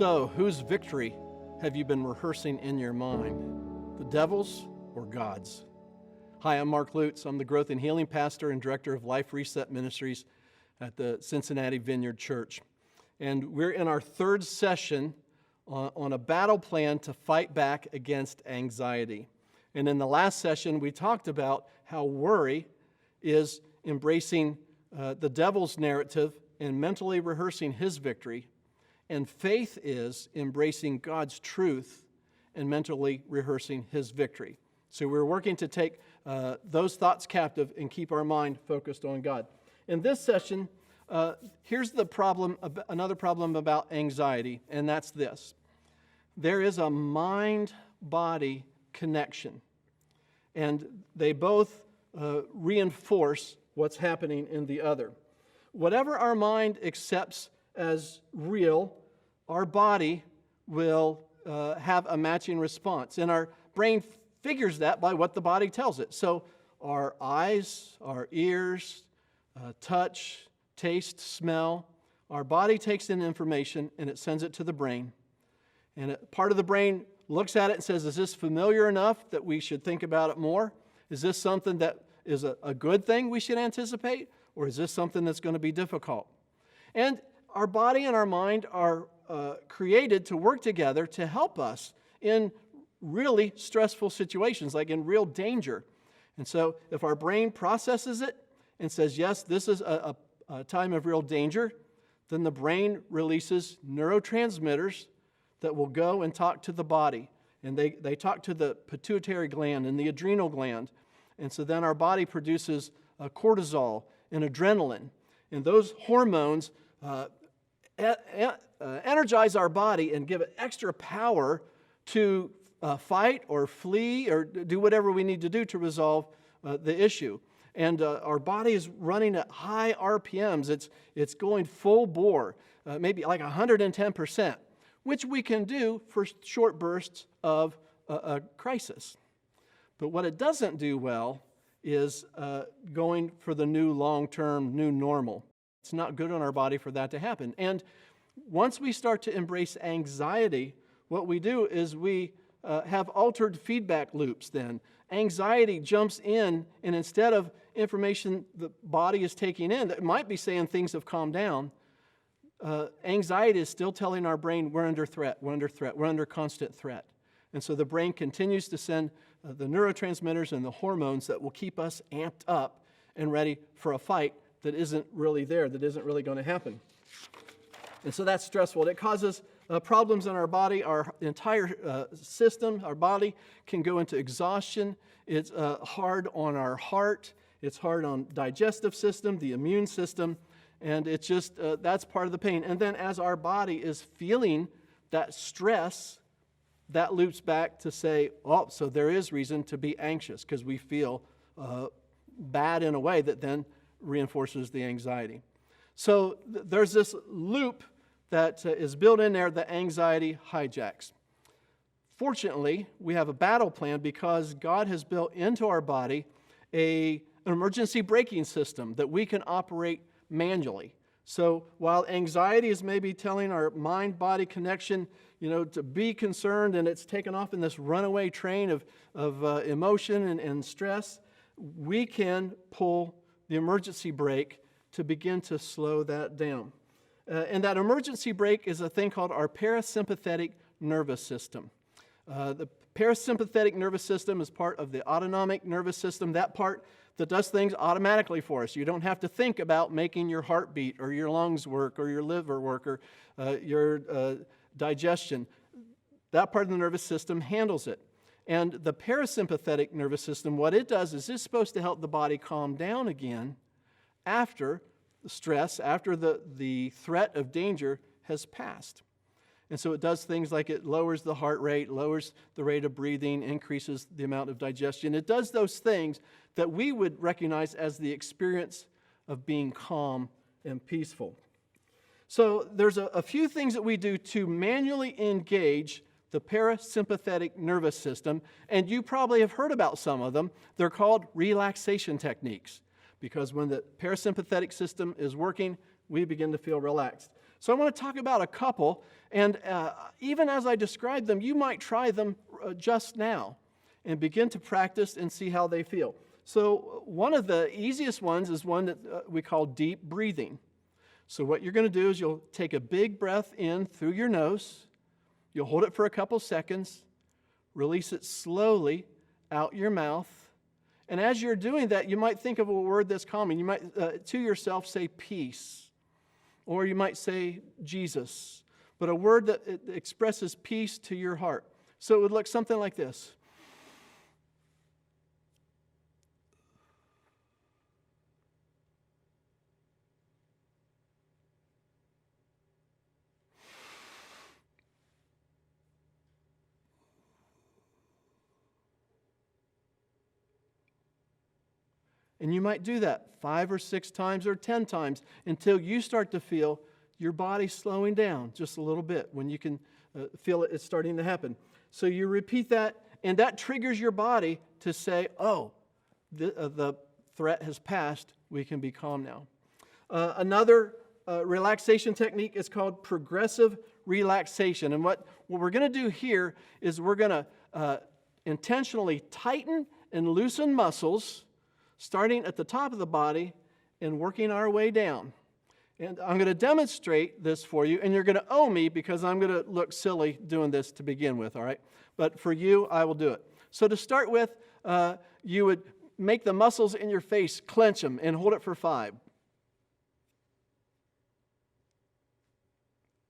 So, whose victory have you been rehearsing in your mind? The devil's or God's? Hi, I'm Mark Lutz. I'm the Growth and Healing Pastor and Director of Life Reset Ministries at the Cincinnati Vineyard Church. And we're in our third session on a battle plan to fight back against anxiety. And in the last session, we talked about how worry is embracing the devil's narrative and mentally rehearsing his victory. And faith is embracing God's truth and mentally rehearsing his victory. So we're working to take those thoughts captive and keep our mind focused on God. In this session, here's the problem, another problem about anxiety, and that's this. There is a mind-body connection, and they both reinforce what's happening in the other. Whatever our mind accepts as real, our body will have a matching response. And our brain figures that by what the body tells it. So our eyes, our ears, touch, taste, smell, our body takes in information and it sends it to the brain. And part of the brain looks at it and says, is this familiar enough that we should think about it more? Is this something that is a good thing we should anticipate? Or is this something that's going to be difficult? And our body and our mind are created to work together to help us in really stressful situations, like in real danger. And so if our brain processes it and says, yes, this is a time of real danger, then the brain releases neurotransmitters that will go and talk to the body. And they talk to the pituitary gland and the adrenal gland. And so then our body produces cortisol and adrenaline. And those hormones energize our body and give it extra power to fight or flee or do whatever we need to do to resolve the issue. And our body is running at high RPMs. It's going full bore, maybe like 110%, which we can do for short bursts of a crisis. But what it doesn't do well is going for the new long-term, new normal. It's not good on our body for that to happen. And once we start to embrace anxiety, what we do is we have altered feedback loops then. Anxiety jumps in, and instead of information the body is taking in, that might be saying things have calmed down, anxiety is still telling our brain we're under threat, we're under constant threat. And so the brain continues to send the neurotransmitters and the hormones that will keep us amped up and ready for a fight that isn't really there, that isn't really going to happen. And so that's stressful. It causes problems in our body. Our entire system, our body, can go into exhaustion. It's hard on our heart. It's hard on digestive system, the immune system. And it's just, that's part of the pain. And then as our body is feeling that stress, that loops back to say, oh, so there is reason to be anxious because we feel bad in a way that then reinforces the anxiety. So there's this loop that is built in there that anxiety hijacks. Fortunately, we have a battle plan because God has built into our body an emergency braking system that we can operate manually. So while anxiety is maybe telling our mind-body connection, to be concerned, and it's taken off in this runaway train of emotion and stress, we can pull the emergency brake to begin to slow that down. And that emergency brake is a thing called our parasympathetic nervous system. The parasympathetic nervous system is part of the autonomic nervous system, that part that does things automatically for us. You don't have to think about making your heart beat or your lungs work or your liver work or your digestion. That part of the nervous system handles it. And the parasympathetic nervous system, what it does is it's supposed to help the body calm down again after the stress, after the threat of danger has passed. And so it does things like it lowers the heart rate, lowers the rate of breathing, increases the amount of digestion. It does those things that we would recognize as the experience of being calm and peaceful. So there's a few things that we do to manually engage the parasympathetic nervous system, and you probably have heard about some of them. They're called relaxation techniques, because when the parasympathetic system is working, we begin to feel relaxed. So I want to talk about a couple, And even as I describe them, you might try them just now and begin to practice and see how they feel. So one of the easiest ones is one that we call deep breathing. So what you're going to do is you'll take a big breath in through your nose. You'll hold it for a couple seconds. Release it slowly out your mouth. And as you're doing that, you might think of a word that's calming. You might, to yourself, say peace. Or you might say Jesus. But a word that expresses peace to your heart. So it would look something like this. And you might do that 5 or 6 times or 10 times until you start to feel your body slowing down just a little bit when you can feel it's starting to happen. So you repeat that, and that triggers your body to say, oh, the threat has passed. We can be calm now. Another relaxation technique is called progressive relaxation. And what we're going to do here is we're going to intentionally tighten and loosen muscles starting at the top of the body and working our way down. And I'm going to demonstrate this for you, and you're going to owe me because I'm going to look silly doing this to begin with, all right? But for you, I will do it. So to start with, you would make the muscles in your face, clench them, and hold it for 5.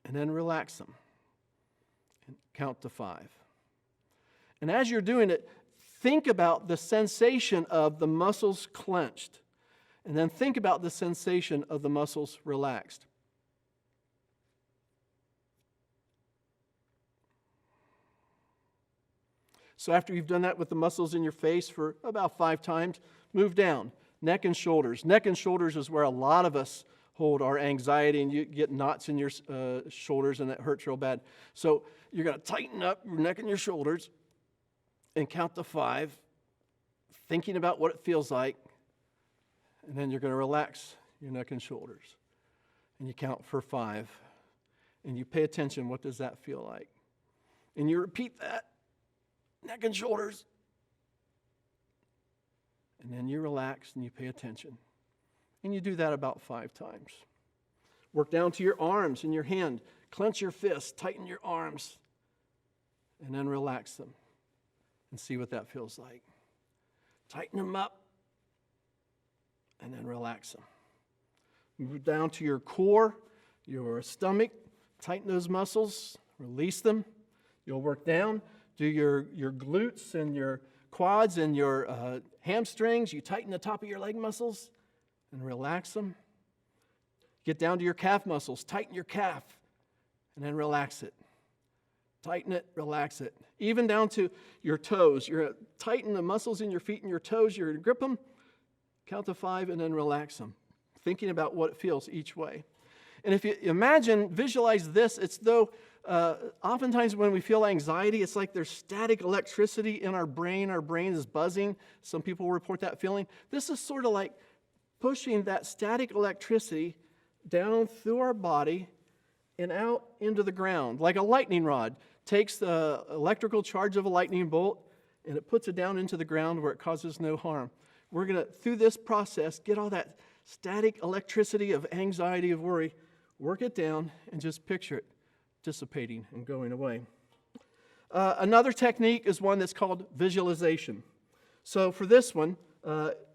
And then relax them. And count to 5. And as you're doing it, think about the sensation of the muscles clenched. And then think about the sensation of the muscles relaxed. So after you've done that with the muscles in your face for about 5 times, move down. Neck and shoulders. Neck and shoulders is where a lot of us hold our anxiety, and you get knots in your shoulders, and it hurts real bad. So you're going to tighten up your neck and your shoulders and count to 5, thinking about what it feels like. And then you're going to relax your neck and shoulders. And you count for 5. And you pay attention, what does that feel like? And you repeat that, neck and shoulders. And then you relax and you pay attention. And you do that about 5 times. Work down to your arms and your hand. Clench your fists, tighten your arms. And then relax them. And see what that feels like. Tighten them up. And then relax them. Move down to your core, your stomach. Tighten those muscles. Release them. You'll work down. Do your glutes and your quads and your hamstrings. You tighten the top of your leg muscles and relax them. Get down to your calf muscles. Tighten your calf. And then relax it. Tighten it, relax it. Even down to your toes. You're going to tighten the muscles in your feet and your toes. You're going to grip them. Count to 5 and then relax them. Thinking about what it feels each way. And if you visualize this, it's though oftentimes when we feel anxiety, it's like there's static electricity in our brain. Our brain is buzzing. Some people report that feeling. This is sort of like pushing that static electricity down through our body and out into the ground, like a lightning rod takes the electrical charge of a lightning bolt and it puts it down into the ground where it causes no harm. We're going to, through this process, get all that static electricity of anxiety, of worry, work it down, and just picture it dissipating and going away. Another technique is one that's called visualization. So for this one,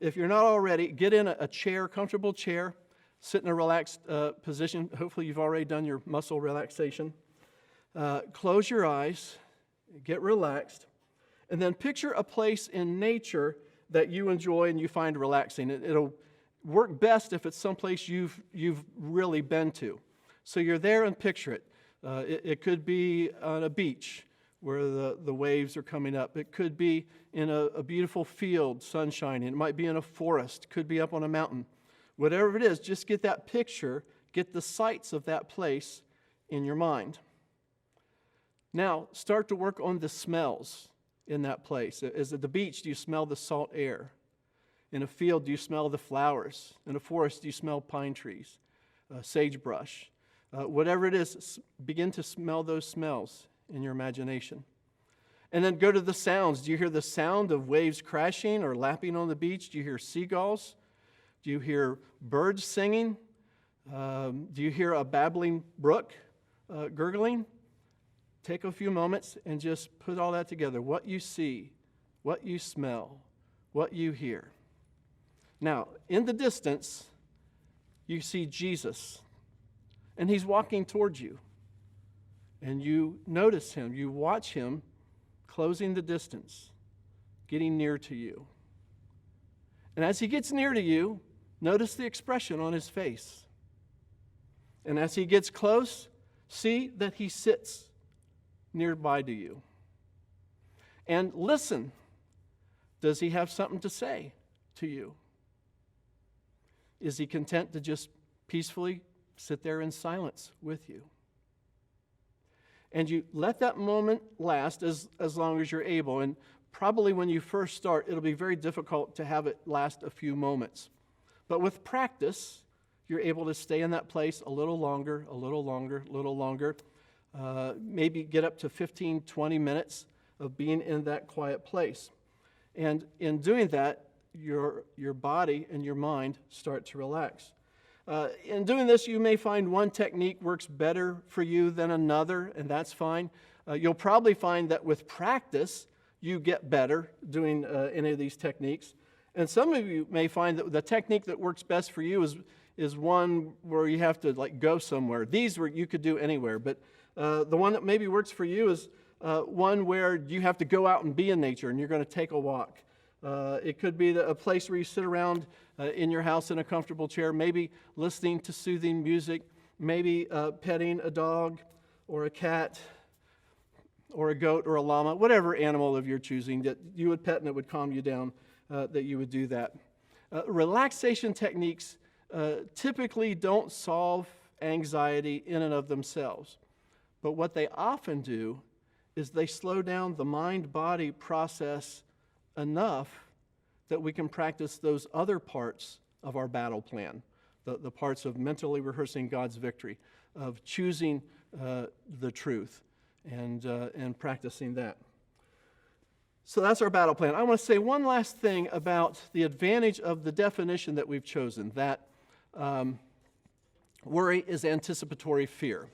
if you're not already, get in a chair, comfortable chair, sit in a relaxed position. Hopefully you've already done your muscle relaxation. Close your eyes, get relaxed, and then picture a place in nature that you enjoy and you find relaxing. It'll work best if it's someplace you've really been to. So you're there and picture it. It could be on a beach where the waves are coming up. It could be in a beautiful field, sun shining. It might be in a forest. It could be up on a mountain. Whatever it is, just get that picture, get the sights of that place in your mind. Now, start to work on the smells in that place. As at the beach, do you smell the salt air? In a field, do you smell the flowers? In a forest, do you smell pine trees, sagebrush? Whatever it is, begin to smell those smells in your imagination. And then go to the sounds. Do you hear the sound of waves crashing or lapping on the beach? Do you hear seagulls? Do you hear birds singing? Do you hear a babbling brook gurgling? Take a few moments and just put all that together. What you see, what you smell, what you hear. Now, in the distance, you see Jesus, and he's walking towards you. And you notice him, you watch him closing the distance, getting near to you. And as he gets near to you, notice the expression on his face. And as he gets close, see that he sits nearby to you. And listen, does he have something to say to you? Is he content to just peacefully sit there in silence with you? And you let that moment last as long as you're able. And probably when you first start, it'll be very difficult to have it last a few moments. But with practice, you're able to stay in that place a little longer, a little longer, a little longer. Maybe get up to 15, 20 minutes of being in that quiet place. And in doing that, your body and your mind start to relax. In doing this, you may find one technique works better for you than another, and that's fine. You'll probably find that with practice, you get better doing any of these techniques. And some of you may find that the technique that works best for you is one where you have to go somewhere. These were you could do anywhere, but the one that maybe works for you is one where you have to go out and be in nature, and you're going to take a walk. It could be a place where you sit around in your house in a comfortable chair, maybe listening to soothing music, maybe petting a dog or a cat or a goat or a llama, whatever animal of your choosing that you would pet and it would calm you down, that you would do that. Relaxation techniques typically don't solve anxiety in and of themselves, but what they often do is they slow down the mind-body process enough that we can practice those other parts of our battle plan, the parts of mentally rehearsing God's victory, of choosing the truth, and practicing that. So that's our battle plan. I want to say one last thing about the advantage of the definition that we've chosen, that worry is anticipatory fear.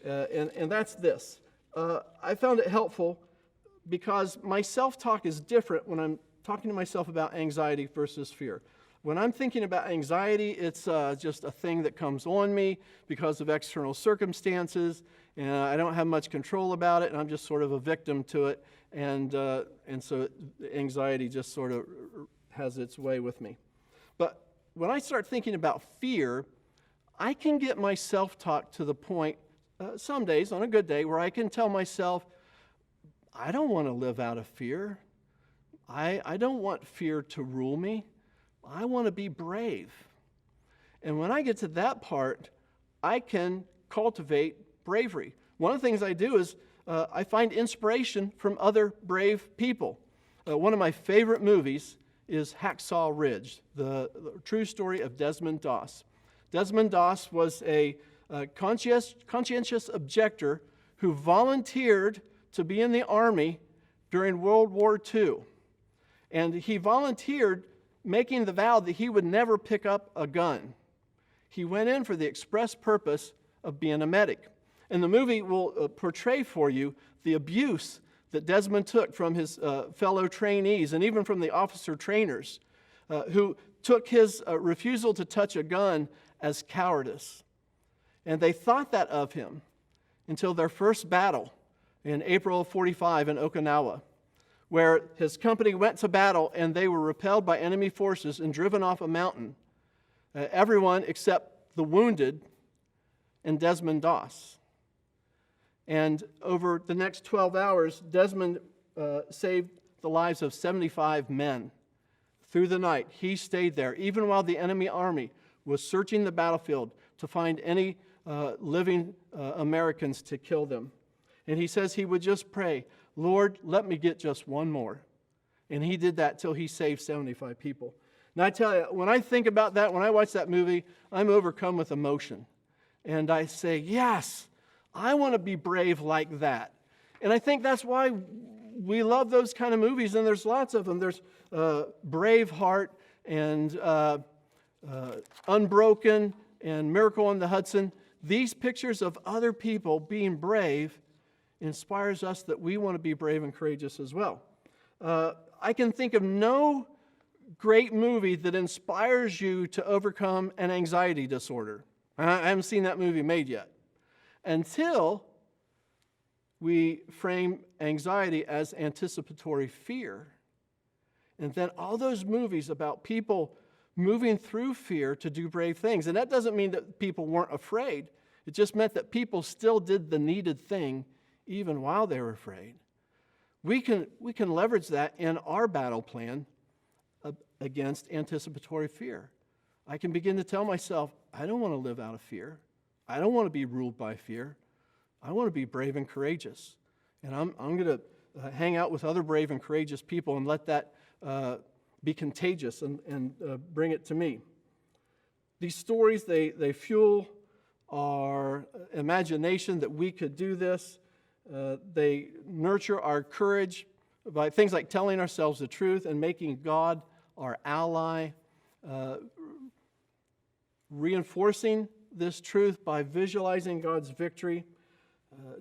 And that's this. I found it helpful because my self-talk is different when I'm talking to myself about anxiety versus fear. When I'm thinking about anxiety, it's just a thing that comes on me because of external circumstances, and I don't have much control about it, and I'm just sort of a victim to it, and so anxiety just sort of has its way with me. But when I start thinking about fear, I can get my self-talk to the point, some days, on a good day, where I can tell myself, I don't want to live out of fear. I don't want fear to rule me. I want to be brave. And when I get to that part, I can cultivate bravery. One of the things I do is I find inspiration from other brave people. One of my favorite movies is Hacksaw Ridge, the true story of Desmond Doss. Desmond Doss was a conscientious objector who volunteered to be in the Army during World War II. And he volunteered making the vow that he would never pick up a gun. He went in for the express purpose of being a medic. And the movie will portray for you the abuse that Desmond took from his fellow trainees and even from the officer trainers who took his refusal to touch a gun as cowardice. And they thought that of him until their first battle in April of 45 in Okinawa, where his company went to battle and they were repelled by enemy forces and driven off a mountain. Everyone except the wounded and Desmond Doss. And over the next 12 hours, Desmond saved the lives of 75 men. Through the night, he stayed there, even while the enemy army was searching the battlefield to find any living Americans to kill them. And he says he would just pray, Lord, let me get just one more. And he did that till he saved 75 people. And I tell you, when I think about that, when I watch that movie, I'm overcome with emotion. And I say, yes, I want to be brave like that. And I think that's why we love those kind of movies, and there's lots of them. There's Braveheart and Unbroken and Miracle on the Hudson. These pictures of other people being brave inspires us that we want to be brave and courageous as well. I can think of no great movie that inspires you to overcome an anxiety disorder. I haven't seen that movie made yet. Until we frame anxiety as anticipatory fear. And then all those movies about people moving through fear to do brave things. And that doesn't mean that people weren't afraid. It just meant that people still did the needed thing even while they were afraid. We can leverage that in our battle plan against anticipatory fear. I can begin to tell myself, I don't want to live out of fear. I don't want to be ruled by fear. I want to be brave and courageous. And I'm going to hang out with other brave and courageous people and let that be contagious and bring it to me. These stories, they fuel our imagination that we could do this. They nurture our courage by things like telling ourselves the truth and making God our ally, reinforcing this truth by visualizing God's victory,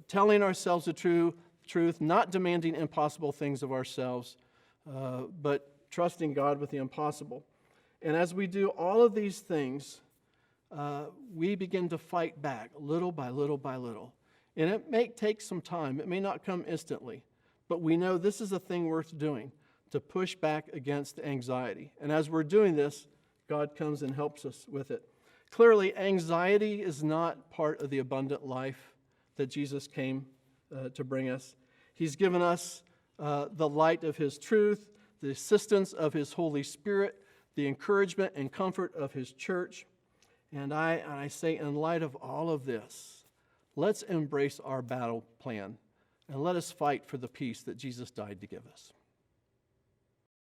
telling ourselves the truth, not demanding impossible things of ourselves, but trusting God with the impossible. And as we do all of these things, we begin to fight back little by little by little. And it may take some time. It may not come instantly. But we know this is a thing worth doing, to push back against anxiety. And as we're doing this, God comes and helps us with it. Clearly, anxiety is not part of the abundant life that Jesus came to bring us. He's given us the light of His truth, the assistance of His Holy Spirit, the encouragement and comfort of His church. And I say, in light of all of this, let's embrace our battle plan and let us fight for the peace that Jesus died to give us.